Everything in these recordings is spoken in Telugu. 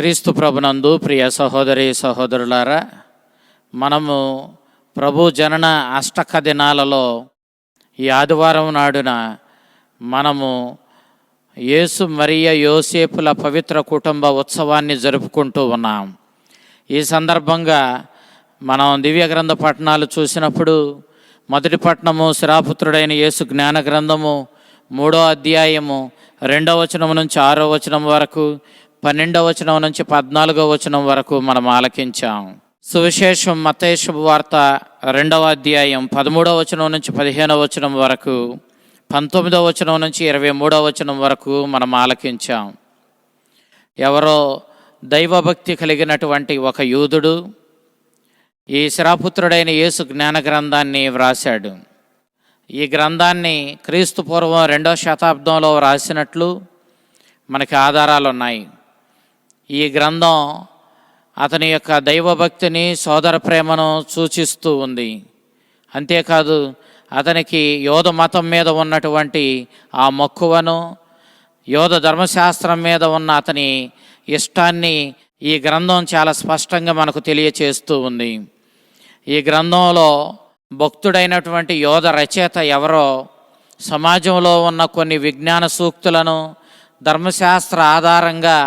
క్రీస్తు ప్రభునందు ప్రియ సహోదరి సహోదరులారా, మనము ప్రభు జనన అష్టక దినాలలో ఈ ఆదివారం నాడున మనము యేసు మరియ యోసేపుల పవిత్ర కుటుంబ ఉత్సవాన్ని జరుపుకుంటూ ఉన్నాం. ఈ సందర్భంగా మనం దివ్య గ్రంథ పఠనాలు చూసినప్పుడు మొదటి పట్టణము శిరాపుత్రుడైన యేసు జ్ఞాన గ్రంథము 3వ అధ్యాయము 2వ వచనం నుంచి 6వ వచనం వరకు, 12వ వచనం నుంచి 14వ వచనం వరకు మనం ఆలకించాం. సువిశేషం మత్తయి శుభవార్త 2వ అధ్యాయం 13వ వచనం నుంచి 15వ వచనం వరకు, 19వ వచనం నుంచి 23వ వచనం వరకు మనం ఆలకించాం. ఎవరో దైవభక్తి కలిగినటువంటి ఒక యూదుడు ఈ శిరాపుత్రుడైన యేసు జ్ఞాన గ్రంథాన్ని వ్రాశాడు. ఈ గ్రంథాన్ని క్రీస్తు పూర్వం 2వ శతాబ్దంలో వ్రాసినట్లు మనకి ఆధారాలు ఉన్నాయి. ఈ గ్రంథం అతని యొక్క దైవభక్తిని, సోదర ప్రేమను సూచిస్తూ ఉంది. అంతేకాదు, అతనికి యోధ మతం మీద ఉన్నటువంటి ఆ మక్కువను, యోధ ధర్మశాస్త్రం మీద ఉన్న అతని ఇష్టాన్ని ఈ గ్రంథం చాలా స్పష్టంగా మనకు తెలియచేస్తూ ఉంది. ఈ గ్రంథంలో భక్తుడైనటువంటి యోధ రచయిత ఎవరో సమాజంలో ఉన్న కొన్ని విజ్ఞాన సూక్తులను ధర్మశాస్త్ర ఆధారంగా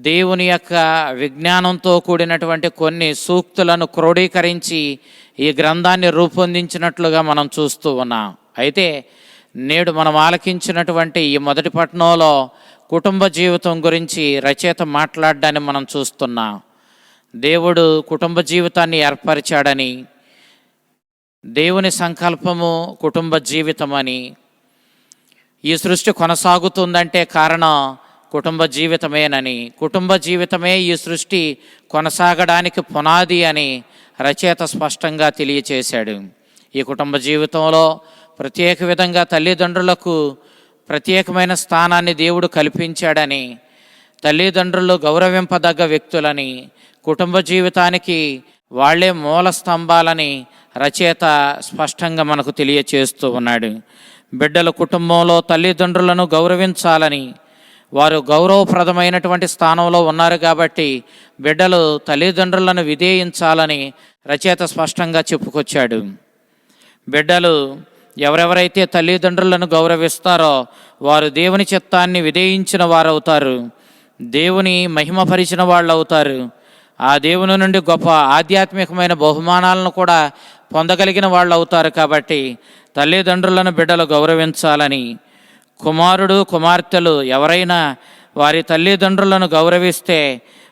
దేవుని యొక్క విజ్ఞానంతో కూడినటువంటి కొన్ని సూక్తులను క్రోడీకరించి ఈ గ్రంథాన్ని రూపొందించినట్లుగా మనం చూస్తూ ఉన్నాం. అయితే నేడు మనం ఆలకించినటువంటి ఈ మొదటి పట్టణంలో కుటుంబ జీవితం గురించి రచయిత మాట్లాడడాన్ని మనం చూస్తున్నాం. దేవుడు కుటుంబ జీవితాన్ని ఏర్పరిచాడని, దేవుని సంకల్పము కుటుంబ జీవితమని, ఈ సృష్టి కొనసాగుతుందంటే కారణం కుటుంబ జీవితమేనని, కుటుంబ జీవితమే ఈ సృష్టి కొనసాగడానికి పునాది అని రచయిత స్పష్టంగా తెలియచేశాడు. ఈ కుటుంబ జీవితంలో ప్రత్యేక విధంగా తల్లిదండ్రులకు ప్రత్యేకమైన స్థానాన్ని దేవుడు కల్పించాడని, తల్లిదండ్రులు గౌరవింపదగ్గ వ్యక్తులని, కుటుంబ జీవితానికి వాళ్లే మూల స్తంభాలని రచయిత స్పష్టంగా మనకు తెలియచేస్తూ ఉన్నాడు. బిడ్డల కుటుంబంలో తల్లిదండ్రులను గౌరవించాలని, వారు గౌరవప్రదమైనటువంటి స్థానంలో ఉన్నారు కాబట్టి బిడ్డలు తల్లిదండ్రులను విధేయించాలని రచయిత స్పష్టంగా చెప్పుకొచ్చాడు. బిడ్డలు ఎవరెవరైతే తల్లిదండ్రులను గౌరవిస్తారో వారు దేవుని చిత్తాన్ని విధేయించిన వారు అవుతారు, దేవుని మహిమపరిచిన వాళ్ళు అవుతారు, ఆ దేవుని నుండి గొప్ప ఆధ్యాత్మికమైన బహుమానాలను కూడా పొందగలిగిన వాళ్ళు అవుతారు. కాబట్టి తల్లిదండ్రులను బిడ్డలు గౌరవించాలని, కుమారుడు కుమార్తెలు ఎవరైనా వారి తల్లిదండ్రులను గౌరవిస్తే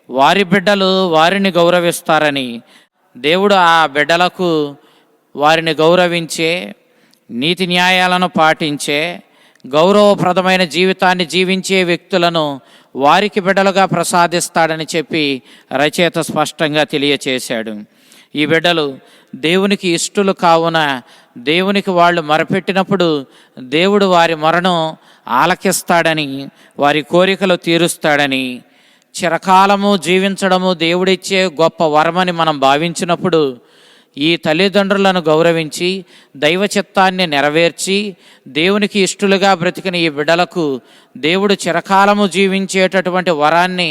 వారి బిడ్డలు వారిని గౌరవిస్తారని, దేవుడు ఆ బిడ్డలకు వారిని గౌరవించే, నీతి న్యాయాలను పాటించే, గౌరవప్రదమైన జీవితాన్ని జీవించే వ్యక్తులను వారికి బిడ్డలుగా ప్రసాదిస్తాడని చెప్పి రచయిత స్పష్టంగా తెలియచేశాడు. ఈ బిడ్డలు దేవునికి ఇష్టలు కావున దేవునికి వాళ్ళు మొరపెట్టినప్పుడు దేవుడు వారి మొరను ఆలకిస్తాడని, వారి కోరికలు తీరుస్తాడని, చిరకాలము జీవించడము దేవుడిచ్చే గొప్ప వరమని మనం భావించినప్పుడు ఈ తల్లిదండ్రులను గౌరవించి దైవ చిత్తాన్ని నెరవేర్చి దేవునికి ఇష్టలుగా బ్రతికిన ఈ బిడ్డలకు దేవుడు చిరకాలము జీవించేటటువంటి వరాన్ని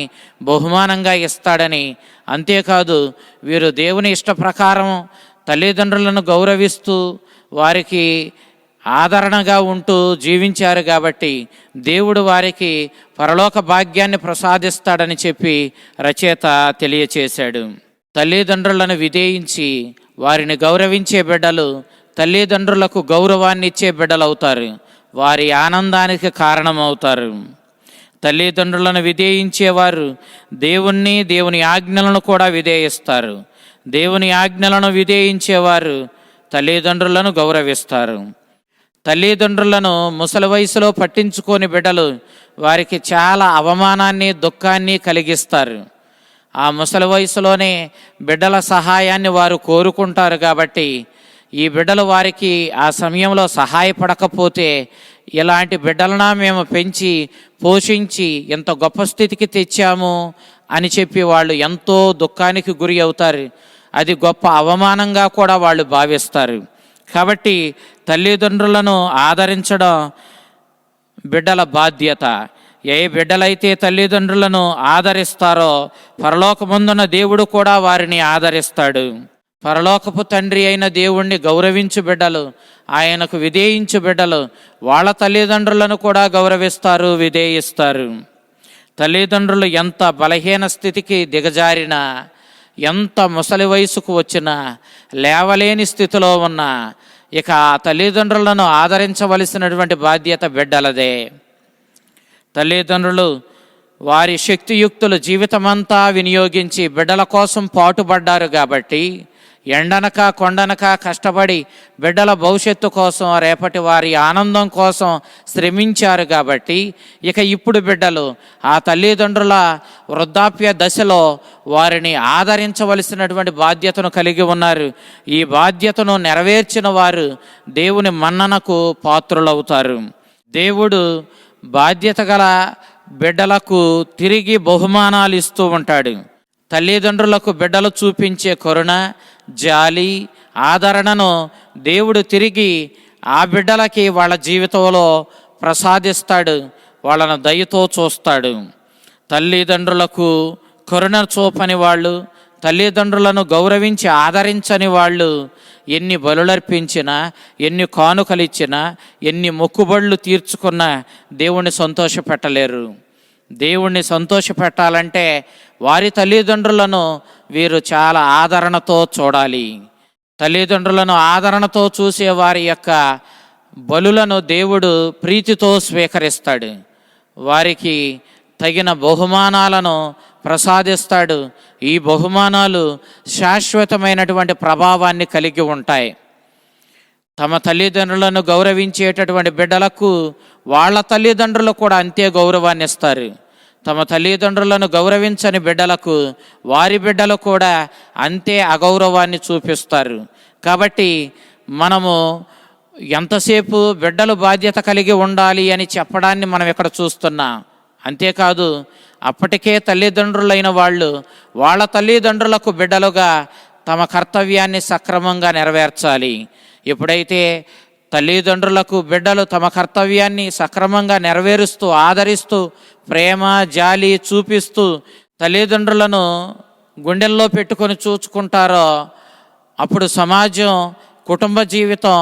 బహుమానంగా ఇస్తాడని, అంతేకాదు వీరు దేవుని ఇష్ట ప్రకారం తల్లిదండ్రులను గౌరవిస్తూ వారికి ఆదరణగా ఉంటూ జీవించారు కాబట్టి దేవుడు వారికి పరలోక భాగ్యాన్ని ప్రసాదిస్తాడని చెప్పి రచయిత తెలియచేశాడు. తల్లిదండ్రులను విధేయించి వారిని గౌరవించే బిడ్డలు తల్లిదండ్రులకు గౌరవాన్ని ఇచ్చే బిడ్డలు అవుతారు, వారి ఆనందానికి కారణమవుతారు. తల్లిదండ్రులను విధేయించేవారు దేవుణ్ణి, దేవుని ఆజ్ఞలను కూడా విధేయిస్తారు. దేవుని ఆజ్ఞలను విధేయించేవారు తల్లిదండ్రులను గౌరవిస్తారు. తల్లిదండ్రులను ముసలి వయసులో పట్టించుకోని బిడ్డలు వారికి చాలా అవమానాన్ని, దుఃఖాన్ని కలిగిస్తారు. ఆ ముసలి వయసులోనే బిడ్డల సహాయాన్ని వారు కోరుకుంటారు. కాబట్టి ఈ బిడ్డలు వారికి ఆ సమయంలో సహాయపడకపోతే ఇలాంటి బిడ్డలనా మేము పెంచి పోషించి ఎంత గొప్ప స్థితికి తెచ్చాము అని చెప్పి వాళ్ళు ఎంతో దుఃఖానికి గురి అవుతారు. అది గొప్ప అవమానంగా కూడా వాళ్ళు భావిస్తారు. కాబట్టి తల్లిదండ్రులను ఆదరించడం బిడ్డల బాధ్యత. ఏ బిడ్డలైతే తల్లిదండ్రులను ఆదరిస్తారో పరలోకమందున దేవుడు కూడా వారిని ఆదరిస్తాడు. పరలోకపు తండ్రి అయిన దేవుణ్ణి గౌరవించు బిడ్డలు, ఆయనకు విధేయించు బిడ్డలు వాళ్ళ తల్లిదండ్రులను కూడా గౌరవిస్తారు, విధేయిస్తారు. తల్లిదండ్రులు ఎంత బలహీన స్థితికి దిగజారినా, ఎంత ముసలి వయసుకు వచ్చినా, లేవలేని స్థితిలో ఉన్నా ఇక ఆ తల్లిదండ్రులను ఆదరించవలసినటువంటి బాధ్యత బిడ్డలదే. తల్లిదండ్రులు వారి శక్తియుక్తులు జీవితమంతా వినియోగించి బిడ్డల కోసం పాటుపడ్డారు కాబట్టి, ఎండనక కొండనక కష్టపడి బిడ్డల భవిష్యత్తు కోసం, రేపటి వారి ఆనందం కోసం శ్రమించారు కాబట్టి, ఇక ఇప్పుడు బిడ్డలు ఆ తల్లిదండ్రుల వృద్ధాప్య దశలో వారిని ఆదరించవలసినటువంటి బాధ్యతను కలిగి ఉన్నారు. ఈ బాధ్యతను నెరవేర్చిన వారు దేవుని మన్ననకు పాత్రులవుతారు. దేవుడు బాధ్యత గల బిడ్డలకు తిరిగి బహుమానాలు ఇస్తూ ఉంటాడు. తల్లిదండ్రులకు బిడ్డలు చూపించే కరుణ, జాలి, ఆదరణను దేవుడు తిరిగి ఆ బిడ్డలకి వాళ్ళ జీవితంలో ప్రసాదిస్తాడు. వాళ్ళను దయతో చూస్తాడు. తల్లిదండ్రులకు కరుణ చూపని వాళ్ళు, తల్లిదండ్రులను గౌరవించి ఆదరించని వాళ్ళు ఎన్ని బలులర్పించినా, ఎన్ని కానుకలిచ్చినా, ఎన్ని మొక్కుబళ్ళు తీర్చుకున్నా దేవుణ్ణి సంతోషపెట్టలేరు. దేవుణ్ణి సంతోషపెట్టాలంటే వారి తల్లిదండ్రులను వీరు చాలా ఆదరణతో చూడాలి. తల్లిదండ్రులను ఆదరణతో చూసే వారి యొక్క బలులను దేవుడు ప్రీతితో స్వీకరిస్తాడు. వారికి తగిన బహుమానాలను ప్రసాదిస్తాడు. ఈ బహుమానాలు శాశ్వతమైనటువంటి ప్రభావాన్ని కలిగి ఉంటాయి. తమ తల్లిదండ్రులను గౌరవించేటటువంటి బిడ్డలకు వాళ్ళ తల్లిదండ్రులు కూడా అంతే గౌరవాన్ని ఇస్తారు. తమ తల్లిదండ్రులను గౌరవించని బిడ్డలకు వారి బిడ్డలు కూడా అంతే అగౌరవాన్ని చూపిస్తారు. కాబట్టి మనము ఎంతసేపు బిడ్డలు బాధ్యత కలిగి ఉండాలి అని చెప్పడాన్ని మనం ఇక్కడ చూస్తున్నాం. అంతేకాదు, అప్పటికే తల్లిదండ్రులైన వాళ్ళు వాళ్ళ తల్లిదండ్రులకు బిడ్డలుగా తమ కర్తవ్యాన్ని సక్రమంగా నెరవేర్చాలి. ఎప్పుడైతే తల్లిదండ్రులకు బిడ్డలు తమ కర్తవ్యాన్ని సక్రమంగా నెరవేరుస్తూ, ఆదరిస్తూ, ప్రేమ జాలి చూపిస్తూ తల్లిదండ్రులను గుండెల్లో పెట్టుకొని చూచుకుంటారో అప్పుడు సమాజం, కుటుంబ జీవితం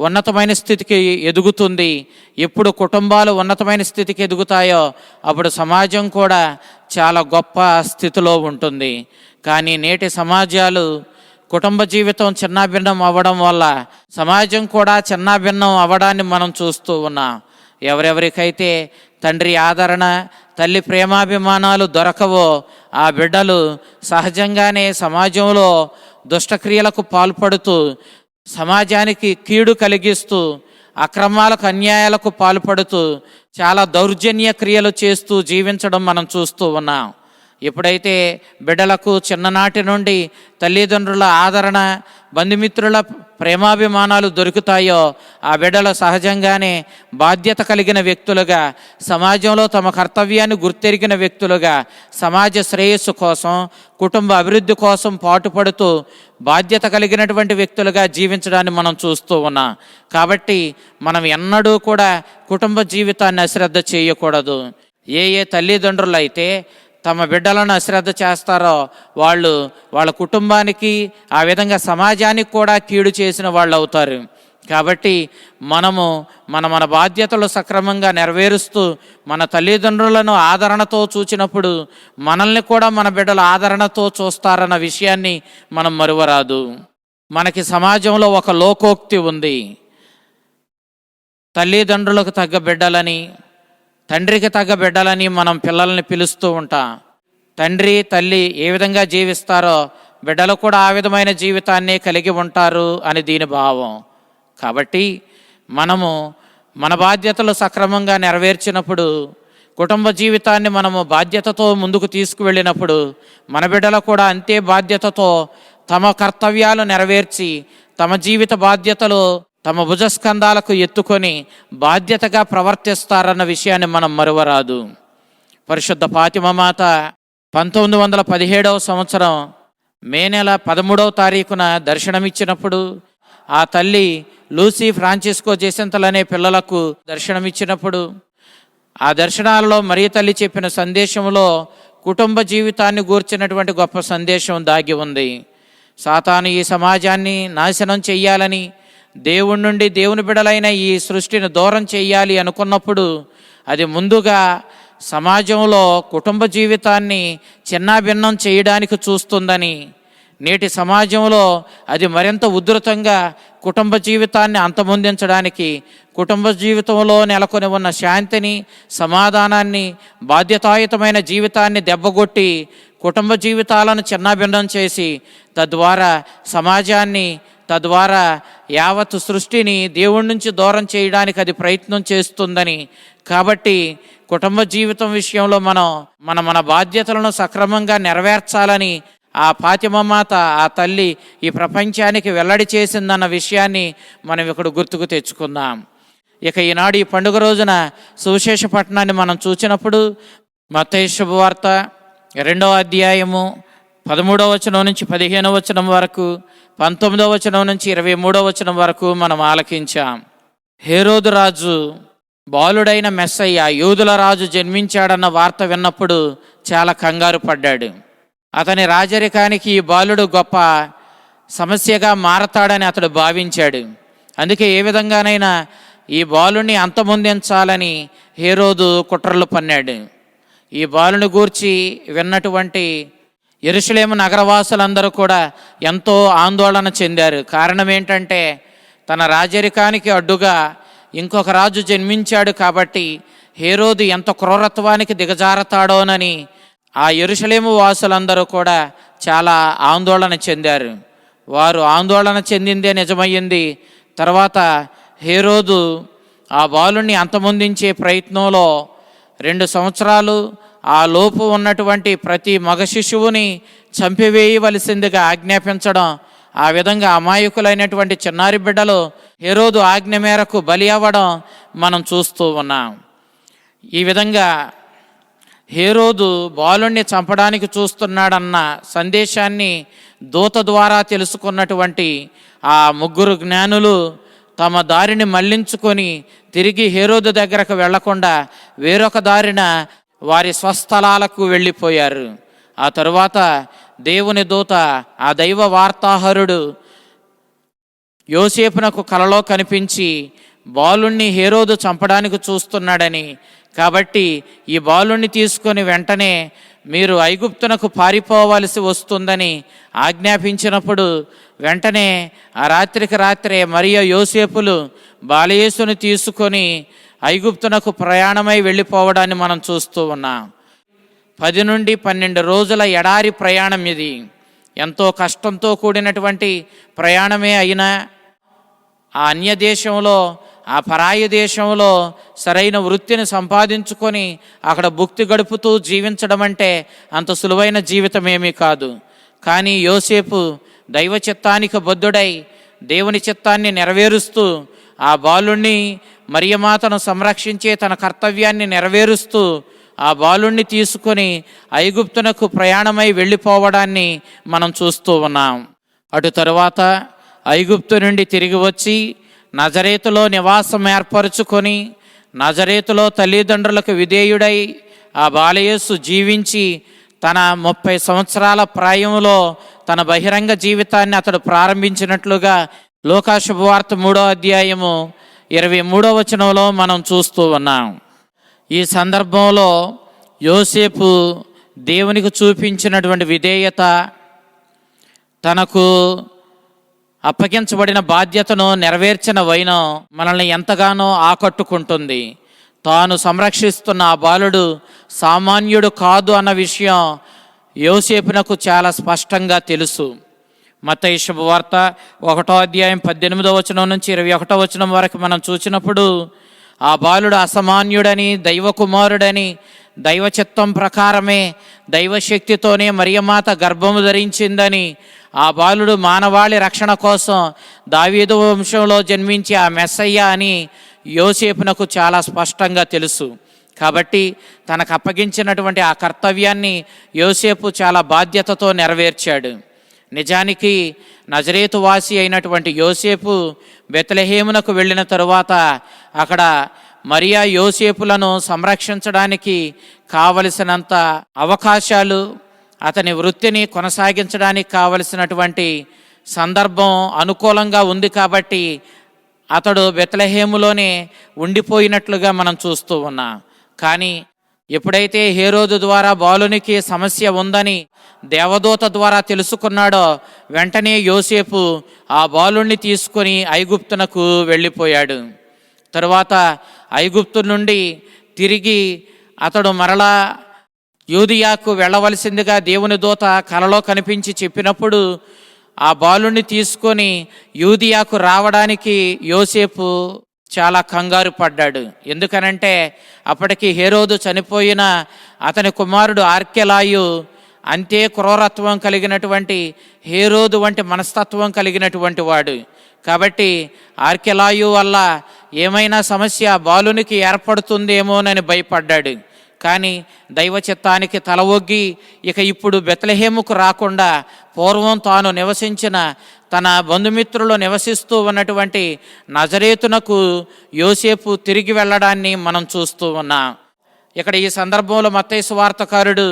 ఉన్నతమైన స్థితికి ఎదుగుతుంది. ఎప్పుడు కుటుంబాలు ఉన్నతమైన స్థితికి ఎదుగుతాయో అప్పుడు సమాజం కూడా చాలా గొప్ప స్థితిలో ఉంటుంది. కానీ నేటి సమాజాలు కుటుంబ జీవితం చిన్నాభిన్నం అవ్వడం వల్ల సమాజం కూడా చిన్నాభిన్నం అవ్వడాన్ని మనం చూస్తూ ఉన్నాం. ఎవరెవరికైతే తండ్రి ఆదరణ, తల్లి ప్రేమాభిమానాలు దొరకవో ఆ బిడ్డలు సహజంగానే సమాజంలో దుష్టక్రియలకు పాల్పడుతూ, సమాజానికి కీడు కలిగిస్తూ, అక్రమాలకు అన్యాయాలకు పాల్పడుతూ, చాలా దౌర్జన్య క్రియలు చేస్తూ జీవించడం మనం చూస్తూ ఉన్నాం. ఎప్పుడైతే బిడ్డలకు చిన్ననాటి నుండి తల్లిదండ్రుల ఆదరణ, బంధుమిత్రుల ప్రేమాభిమానాలు దొరుకుతాయో ఆ బిడ్డలు సహజంగానే బాధ్యత కలిగిన వ్యక్తులుగా, సమాజంలో తమ కర్తవ్యాన్ని గుర్తెరిగిన వ్యక్తులుగా, సమాజ శ్రేయస్సు కోసం, కుటుంబ అభివృద్ధి కోసం పాటుపడుతూ బాధ్యత కలిగినటువంటి వ్యక్తులుగా జీవించడాన్ని మనం చూస్తూ ఉన్నాం. కాబట్టి మనం ఎన్నడూ కూడా కుటుంబ జీవితాన్ని అశ్రద్ధ చేయకూడదు. ఏ తల్లిదండ్రులు అయితే తమ బిడ్డలను అశ్రద్ధ చేస్తారో వాళ్ళు వాళ్ళ కుటుంబానికి, ఆ విధంగా సమాజానికి కూడా కీడు చేసిన వాళ్ళు అవుతారు. కాబట్టి మనము మన బాధ్యతలు సక్రమంగా నెరవేరుస్తూ మన తల్లిదండ్రులను ఆదరణతో చూచినప్పుడు మనల్ని కూడా మన బిడ్డలు ఆదరణతో చూస్తారన్న విషయాన్ని మనం మరువరాదు. మనకి సమాజంలో ఒక లోకోక్తి ఉంది. తల్లిదండ్రులకు తగ్గ బిడ్డలని, తండ్రికి తగ్గ బిడ్డలని మనం పిల్లల్ని పిలుస్తూ ఉంటాం. తండ్రి తల్లి ఏ విధంగా జీవిస్తారో బిడ్డలు కూడా ఆ విధమైన జీవితాన్ని కలిగి ఉంటారు అని దీని భావం. కాబట్టి మనము మన బాధ్యతలు సక్రమంగా నెరవేర్చినప్పుడు, కుటుంబ జీవితాన్ని మనము బాధ్యతతో ముందుకు తీసుకువెళ్ళినప్పుడు మన బిడ్డలు కూడా అంతే బాధ్యతతో తమ కర్తవ్యాలు నెరవేర్చి, తమ జీవిత బాధ్యతలు తమ భుజస్కంధాలకు ఎత్తుకొని బాధ్యతగా ప్రవర్తిస్తారన్న విషయాన్ని మనం మరువరాదు. పరిశుద్ధ ఫాతిమా మాత 1917వ సంవత్సరం మే నెల 13వ తారీఖున దర్శనమిచ్చినప్పుడు, ఆ తల్లి లూసీ ఫ్రాన్సిస్కో జెసింతలనే పిల్లలకు దర్శనమిచ్చినప్పుడు ఆ దర్శనాలలో మరియ తల్లి చెప్పిన సందేశంలో కుటుంబ జీవితాన్ని గూర్చినటువంటి గొప్ప సందేశం దాగి ఉంది. సాతాను ఈ సమాజాన్ని నాశనం చెయ్యాలని, దేవుడి నుండి దేవుని బిడలైన ఈ సృష్టిని దూరం చెయ్యాలి అనుకున్నప్పుడు అది ముందుగా సమాజంలో కుటుంబ జీవితాన్ని చిన్నాభిన్నం చేయడానికి చూస్తుందని, నేటి సమాజంలో అది మరింత ఉధృతంగా కుటుంబ జీవితాన్ని అంతమొందించడానికి, కుటుంబ జీవితంలో నెలకొని ఉన్న శాంతిని, సమాధానాన్ని, బాధ్యతాయుతమైన జీవితాన్ని దెబ్బగొట్టి కుటుంబ జీవితాలను చిన్నాభిన్నం చేసి తద్వారా సమాజాన్ని, తద్వారా యావత్ సృష్టిని దేవుడి నుంచి దూరం చేయడానికి అది ప్రయత్నం చేస్తుందని, కాబట్టి కుటుంబ జీవితం విషయంలో మన బాధ్యతలను సక్రమంగా నెరవేర్చాలని ఆ ఫాతిమమాత, ఆ తల్లి ఈ ప్రపంచానికి వెల్లడి చేసిందన్న విషయాన్ని మనం ఇక్కడ గుర్తుకు తెచ్చుకుందాం. ఇక ఈనాడు ఈ పండుగ రోజున సువిశేష పట్టణాన్ని మనం చూసినప్పుడు మత్తయి శుభవార్త 2వ అధ్యాయము 13వ వచనం నుంచి 15వ వచనం వరకు, 19వ వచనం నుంచి 23వ వచనం వరకు మనం ఆలకించాం. హేరోదు రాజు బాలుడైన మెస్సయ్య, యూదుల రాజు జన్మించాడన్న వార్త విన్నప్పుడు చాలా కంగారు పడ్డాడు. అతని రాజరికానికి ఈ బాలుడు గొప్ప సమస్యగా మారతాడని అతడు భావించాడు. అందుకే ఏ విధంగానైనా ఈ బాలుని అంతమొందించాలని హేరోదు కుట్రలు పన్నాడు. ఈ బాలుని గూర్చి విన్నటువంటి యెరూషలేము నగరవాసులందరూ కూడా ఎంతో ఆందోళన చెందారు. కారణం ఏంటంటే తన రాజరికానికి అడ్డుగా ఇంకొక రాజు జన్మించాడు కాబట్టి హేరోదు ఎంత క్రూరత్వానికి దిగజారతాడోనని ఆ యెరూషలేము వాసులందరూ కూడా చాలా ఆందోళన చెందారు. వారు ఆందోళన చెందిందే నిజమయ్యింది. తర్వాత హేరోదు ఆ బాలుని అంతమొందించే ప్రయత్నంలో 2 సంవత్సరాలు ఆ లోపు ఉన్నటువంటి ప్రతి మగ శిశువుని చంపివేయవలసిందిగా ఆజ్ఞాపించడం, ఆ విధంగా అమాయకులైనటువంటి చిన్నారి బిడ్డలు హేరోదు ఆజ్ఞ మేరకు బలి అవ్వడం మనం చూస్తూ ఉన్నాం. ఈ విధంగా హేరోదు బాలుణ్ణి చంపడానికి చూస్తున్నాడన్న సందేశాన్ని దూత ద్వారా తెలుసుకున్నటువంటి ఆ 3 జ్ఞానులు తమ దారిని మళ్లించుకొని తిరిగి హేరోదు దగ్గరకు వెళ్లకుండా వేరొక దారిన వారి స్వస్థలాలకు వెళ్ళిపోయారు. ఆ తరువాత దేవుని దూత, ఆ దైవ వార్తాహరుడు యోసేపునకు కలలో కనిపించి బాలుణ్ణి హేరోదు చంపడానికి చూస్తున్నాడని, కాబట్టి ఈ బాలుణ్ణి తీసుకొని వెంటనే మీరు ఐగుప్తునకు పారిపోవలసి వస్తుందని ఆజ్ఞాపించినప్పుడు వెంటనే ఆ రాత్రికి రాత్రే మరియ యోసేపులు బాలయేసుని తీసుకొని ఐగుప్తునకు ప్రయాణమై వెళ్ళిపోవడాన్ని మనం చూస్తూ ఉన్నాం. 10 నుండి 12 రోజుల ఎడారి ప్రయాణం ఇది. ఎంతో కష్టంతో కూడినటువంటి ప్రయాణమే అయినా ఆ అన్య దేశంలో, ఆ పరాయి దేశంలో సరైన వృత్తిని సంపాదించుకొని అక్కడ భుక్తి గడుపుతూ జీవించడం అంటే అంత సులువైన జీవితం ఏమీ కాదు. కానీ యోసేపు దైవ చిత్తానికి బద్ధుడై దేవుని చిత్తాన్ని నెరవేరుస్తూ ఆ బాలుణ్ణి, మరియమాతను సంరక్షించే తన కర్తవ్యాన్ని నెరవేరుస్తూ ఆ బాలుణ్ణి తీసుకొని ఐగుప్తునకు ప్రయాణమై వెళ్ళిపోవడాన్ని మనం చూస్తూ ఉన్నాం. అటు తరువాత ఐగుప్తు నుండి తిరిగి వచ్చి నజరేతులో నివాసం ఏర్పరచుకొని నజరేతులో తల్లిదండ్రులకు విధేయుడై ఆ బాలయేసు జీవించి తన 30 సంవత్సరాల ప్రాయంలో తన బహిరంగ జీవితాన్ని అతడు ప్రారంభించినట్లుగా లూకా శుభవార్త 3వ అధ్యాయము 23వ వచనంలో మనం చూస్తూ ఉన్నాం. ఈ సందర్భంలో యోసేపు దేవునికి చూపించినటువంటి విధేయత, తనకు అప్పగించబడిన బాధ్యతను నెరవేర్చిన వైనం మనల్ని ఎంతగానో ఆకట్టుకుంటుంది. తాను సంరక్షిస్తున్న ఆ బాలుడు సామాన్యుడు కాదు అన్న విషయం యోసేపునకు చాలా స్పష్టంగా తెలుసు. మత్తయి శుభవార్త 1వ అధ్యాయం 18వ వచనం నుంచి 21వ వచనం వరకు మనం చూసినప్పుడు ఆ బాలుడు అసామాన్యుడని, దైవ కుమారుడని, దైవ చిత్తం ప్రకారమే దైవశక్తితోనే మరియమాత గర్భము ధరించిందని, ఆ బాలుడు మానవాళి రక్షణ కోసం దావీదు వంశంలో జన్మించి ఆ మెస్సయ్య అని యోసేపునకు చాలా స్పష్టంగా తెలుసు. కాబట్టి తనకు అప్పగించినటువంటి ఆ కర్తవ్యాన్ని యోసేపు చాలా బాధ్యతతో నెరవేర్చాడు. నిజానికి నజరేతు వాసి అయినటువంటి యోసేపు బెత్లెహేమునకు వెళ్ళిన తరువాత అక్కడ మరియా యోసేపులను సంరక్షించడానికి కావలసినంత అవకాశాలు, అతని వృత్తిని కొనసాగించడానికి కావలసినటువంటి సందర్భం అనుకూలంగా ఉంది కాబట్టి అతడు బెత్లెహేములోనే ఉండిపోయినట్లుగా మనం చూస్తూ ఉన్నాం. కానీ ఎప్పుడైతే హేరోదు ద్వారా బాలునికి సమస్య ఉందని దేవదూత ద్వారా తెలుసుకున్నాడో వెంటనే యోసేపు ఆ బాలుణ్ణి తీసుకొని ఐగుప్తునకు వెళ్ళిపోయాడు. తరువాత ఐగుప్తు నుండి తిరిగి అతడు మరలా యూదియాకు వెళ్ళవలసిందిగా దేవుని దూత కలలో కనిపించి చెప్పినప్పుడు ఆ బాలుణ్ణి తీసుకొని యూదియాకు రావడానికి యోసేపు చాలా కంగారు పడ్డాడు. ఎందుకనంటే అప్పటికి హేరోదు చనిపోయిన అతని కుమారుడు ఆర్కెలాయు అంతే క్రూరత్వం కలిగినటువంటి హేరోదు వంటి మనస్తత్వం కలిగినటువంటి వాడు. కాబట్టి ఆర్కెలాయు వల్ల ఏమైనా సమస్య బాలునికి ఏర్పడుతుందేమోనని భయపడ్డాడు. కానీ దైవ చిత్తానికి తల ఒగ్గి ఇక ఇప్పుడు బెత్లెహేముకు రాకుండా పూర్వం తాను నివసించిన తన బంధుమిత్రులు నివసిస్తూ ఉన్నటువంటి నజరేతునకు యోసేపు తిరిగి వెళ్ళడాన్ని మనం చూస్తూ ఉన్నాం. ఇక్కడ ఈ సందర్భంలో మత్తయి సువార్తకారుడు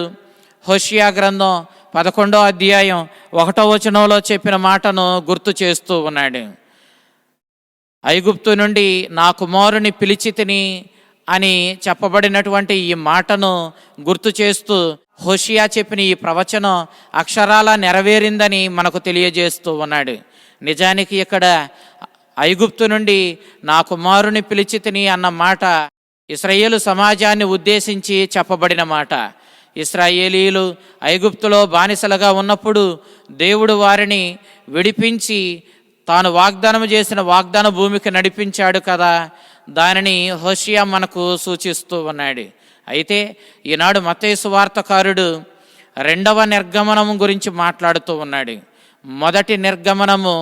హోషియా గ్రంథం 11వ అధ్యాయం 1వ వచనంలో చెప్పిన మాటను గుర్తు చేస్తూ ఉన్నాడు. ఐగుప్తు నుండి నా కుమారుని పిలిచితిని అని చెప్పబడినటువంటి ఈ మాటను గుర్తు చేస్తూ హోషియా చెప్పిన ఈ ప్రవచనం అక్షరాలా నెరవేరిందని మనకు తెలియజేస్తూ ఉన్నాడు. నిజానికి ఇక్కడ ఐగుప్తు నుండి నా కుమారుని పిలిచితిని అన్న మాట ఇశ్రాయేలు సమాజాన్ని ఉద్దేశించి చెప్పబడిన మాట. ఇశ్రాయేలీలు ఐగుప్తులో బానిసలుగా ఉన్నప్పుడు దేవుడు వారిని విడిపించి తాను వాగ్దానం చేసిన వాగ్దాన భూమికి నడిపించాడు కదా, దానిని హోషియా మనకు సూచిస్తూ ఉన్నాడు. అయితే ఈనాడు మత్తయి సువార్తకారుడు రెండవ నిర్గమనము గురించి మాట్లాడుతూ ఉన్నాడు. మొదటి నిర్గమనము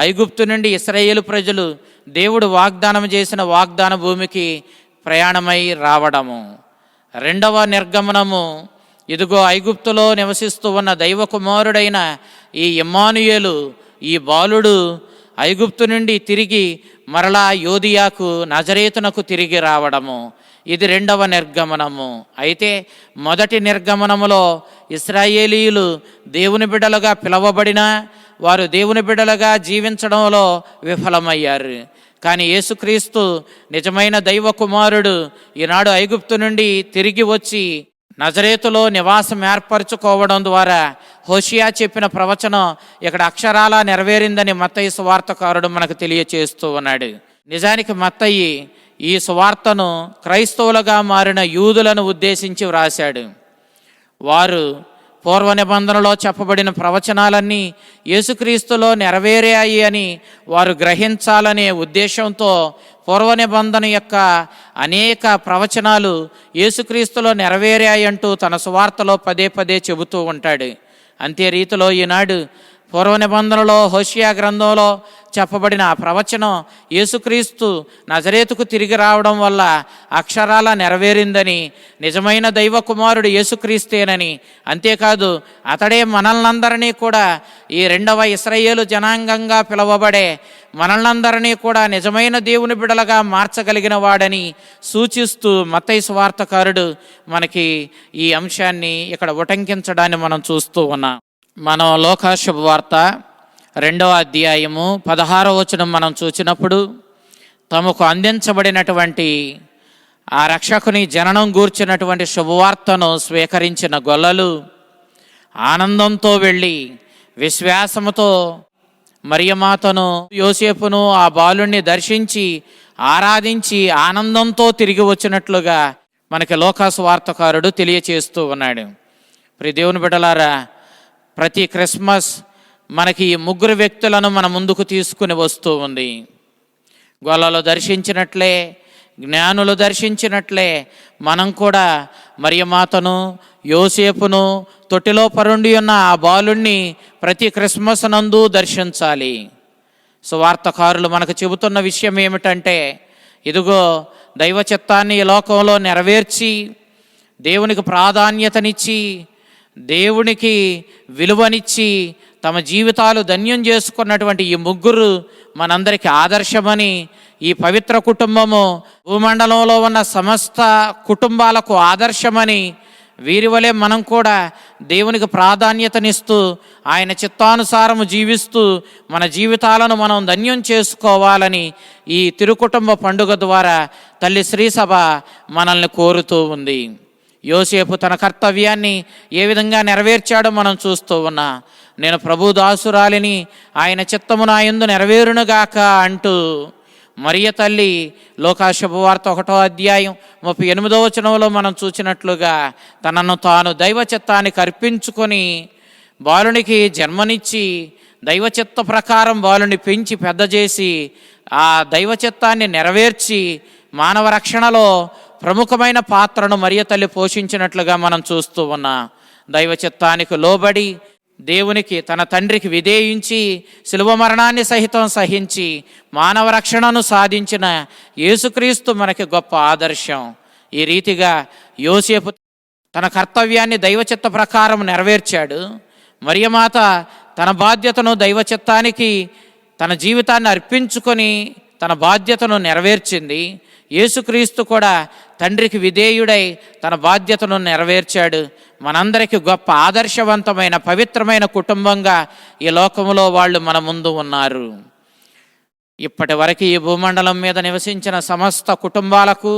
ఐగుప్తు నుండి ఇశ్రాయేలు ప్రజలు దేవుడు వాగ్దానం చేసిన వాగ్దాన భూమికి ప్రయాణమై రావడము. రెండవ నిర్గమనము ఇదిగో ఐగుప్తులో నివసిస్తూ ఉన్న దైవ కుమారుడైన ఈ ఇమ్మానుయేలు, ఈ బాలుడు ఐగుప్తు నుండి తిరిగి మరలా యోదియాకు నజరేతునకు తిరిగి రావడము. ఇది రెండవ నిర్గమనము. అయితే మొదటి నిర్గమనములో ఇశ్రాయేలీయులు దేవుని బిడ్డలుగా పిలవబడినా వారు దేవుని బిడ్డలుగా జీవించడంలో విఫలమయ్యారు. కానీ యేసుక్రీస్తు నిజమైన దైవ కుమారుడు ఈనాడు ఐగుప్తు నుండి తిరిగి వచ్చి నజరేతులో నివాసం ఏర్పరచుకోవడం ద్వారా హోషియా చెప్పిన ప్రవచనం ఇక్కడ అక్షరాలా నెరవేరిందని మత్తయి సువార్తకారుడు మనకు తెలియచేస్తూ ఉన్నాడు. నిజానికి మత్తయి ఈ సువార్తను క్రైస్తవులుగా మారిన యూదులను ఉద్దేశించి వ్రాశాడు. వారు పూర్వ నిబంధనలో చెప్పబడిన ప్రవచనాలన్నీ యేసుక్రీస్తులో నెరవేరాయి అని వారు గ్రహించాలనే ఉద్దేశంతో పూర్వ నిబంధన యొక్క అనేక ప్రవచనాలు యేసుక్రీస్తులో నెరవేరాయంటూ తన సువార్తలో పదే పదే చెబుతూ ఉంటాడు. అంతే రీతిలో ఈనాడు పూర్వ నిబంధనలో హోషియా గ్రంథంలో చెప్పబడిన ఆ ప్రవచనం యేసుక్రీస్తు నజరేతుకు తిరిగి రావడం వల్ల అక్షరాల నెరవేరిందని, నిజమైన దైవ కుమారుడు యేసుక్రీస్తేనని, అంతేకాదు అతడే మనల్నందరినీ కూడా ఈ రెండవ ఇశ్రాయేలు జనాంగంగా పిలువబడే మనల్నందరినీ కూడా నిజమైన దేవుని బిడలగా మార్చగలిగిన వాడని సూచిస్తూ మత్తయి సువార్తకారుడు మనకి ఈ అంశాన్ని ఇక్కడ ఉటంకించడాన్ని మనం చూస్తూ ఉన్నాం. మనం లోకా శుభవార్త 2వ అధ్యాయము 16వ వచనం మనం చూసినప్పుడు తమకు అందించబడినటువంటి ఆ రక్షకుని జననం గూర్చినటువంటి శుభవార్తను స్వీకరించిన గొల్లలు ఆనందంతో వెళ్ళి విశ్వాసముతో మరియమాతను యోసేపును ఆ బాలుణ్ణి దర్శించి ఆరాధించి ఆనందంతో తిరిగి వచ్చినట్లుగా మనకి లోకా సువార్తకారుడు తెలియచేస్తూ ఉన్నాడు. ప్రియ దేవుని బిడ్డలారా, ప్రతి క్రిస్మస్ మనకి ఈ ముగ్గురు వ్యక్తులను మన ముందుకు తీసుకుని వస్తూ ఉంది. గొల్లలు దర్శించినట్లే, జ్ఞానులు దర్శించినట్లే మనం కూడా మరియమాతను యోసేపును తొట్టిలో పరుండి ఉన్న ఆ బాలుణ్ణి ప్రతి క్రిస్మస్ నందు దర్శించాలి. సువార్తకారులు మనకు చెబుతున్న విషయం ఏమిటంటే, ఇదిగో దైవ చిత్తాన్ని ఈ లోకంలో నెరవేర్చి దేవునికి ప్రాధాన్యతనిచ్చి దేవునికి విలువనిచ్చి తమ జీవితాలు ధన్యం చేసుకున్నటువంటి ఈ ముగ్గురు మనందరికీ ఆదర్శమని, ఈ పవిత్ర కుటుంబము భూమండలంలో ఉన్న సమస్త కుటుంబాలకు ఆదర్శమని, వీరి వలె మనం కూడా దేవునికి ప్రాధాన్యతనిస్తూ ఆయన చిత్తానుసారము జీవిస్తూ మన జీవితాలను మనం ధన్యం చేసుకోవాలని ఈ తిరుకుటుంబ పండుగ ద్వారా తల్లి శ్రీసభ మనల్ని కోరుతూ ఉంది. యోసేపు తన కర్తవ్యాన్ని ఏ విధంగా నెరవేర్చాడో మనం చూస్తూ ఉన్నా. నేను ప్రభు దాసురాలిని, ఆయన చిత్తము నా యందు నెరవేరునుగాక అంటూ మరియ తల్లి లోకాశుభవార్త 1వ అధ్యాయం 38వ వచనంలో మనం చూసినట్లుగా తనను తాను దైవ చిత్తానికి అర్పించుకొని బాలునికి జన్మనిచ్చి దైవ చిత్త ప్రకారం బాలుని పెంచి పెద్ద చేసి ఆ దైవ చిత్తాన్ని నెరవేర్చి మానవ రక్షణలో ప్రముఖమైన పాత్రను మరియ తల్లి పోషించినట్లుగా మనం చూస్తూ ఉన్నాం. దైవ చిత్తానికి లోబడి దేవునికి తన తండ్రికి విధేయించి శిలువ మరణాన్ని సహితం సహించి మానవ రక్షణను సాధించిన యేసుక్రీస్తు మనకి గొప్ప ఆదర్శం. ఈ రీతిగా యోసేపు తన కర్తవ్యాన్ని దైవచిత్త ప్రకారం నెరవేర్చాడు. మరియమాత తన బాధ్యతను దైవచిత్తానికి తన జీవితాన్ని అర్పించుకొని తన బాధ్యతను నెరవేర్చింది. యేసుక్రీస్తు కూడా తండ్రికి విధేయుడై తన బాధ్యతను నెరవేర్చాడు. మనందరికీ గొప్ప ఆదర్శవంతమైన పవిత్రమైన కుటుంబంగా ఈ లోకములో వాళ్ళు మన ముందు ఉన్నారు. ఇప్పటి వరకు ఈ భూమండలం మీద నివసించిన సమస్త కుటుంబాలకు,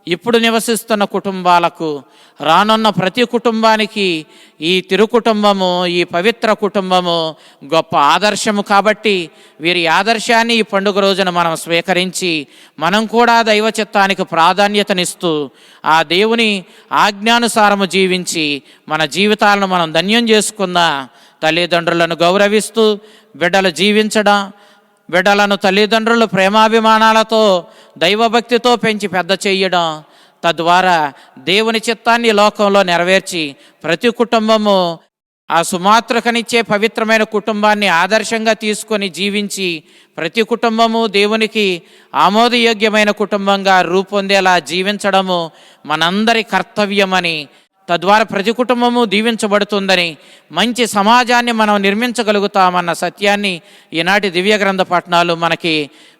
ఇప్పుడు నివసిస్తున్న కుటుంబాలకు, రానున్న ప్రతి కుటుంబానికి ఈ తిరుకుటుంబము, ఈ పవిత్ర కుటుంబము గొప్ప ఆదర్శము. కాబట్టి వీరి ఆదర్శాన్ని ఈ పండుగ రోజున మనం స్వీకరించి మనం కూడా దైవ చిత్తానికి ప్రాధాన్యతనిస్తూ ఆ దేవుని ఆజ్ఞానుసారము జీవించి మన జీవితాలను మనం ధన్యం చేసుకుందాం. తల్లిదండ్రులను గౌరవిస్తూ బిడ్డలు జీవించడం, బిడ్డలను తల్లిదండ్రులు ప్రేమాభిమానాలతో దైవభక్తితో పెంచి పెద్ద చేయడం, తద్వారా దేవుని చిత్తాన్ని లోకంలో నెరవేర్చి ప్రతి కుటుంబము ఆ సుమాతృకనిచ్చే పవిత్రమైన కుటుంబాన్ని ఆదర్శంగా తీసుకొని జీవించి ప్రతి కుటుంబము దేవునికి ఆమోదయోగ్యమైన కుటుంబంగా రూపొందేలా జీవించడము మనందరి కర్తవ్యమని, తద్వారా ప్రతి కుటుంబము దీవించబడుతుందని, మంచి సమాజాన్ని మనం నిర్మించగలుగుతామన్న సత్యాన్ని ఈనాటి దివ్య గ్రంథ పఠనాలు మనకి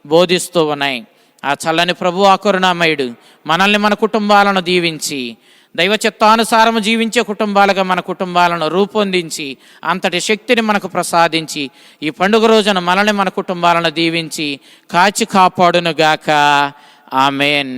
బోధిస్తూ ఉన్నాయి. ఆ చల్లని ప్రభు ఆ కరుణామయుడు మనల్ని మన కుటుంబాలను దీవించి దైవ చిత్తానుసారము జీవించే కుటుంబాలుగా మన కుటుంబాలను రూపొందించి అంతటి శక్తిని మనకు ప్రసాదించి ఈ పండుగ రోజున మనల్ని మన కుటుంబాలను దీవించి కాచి కాపాడునుగాక. ఆమెన్.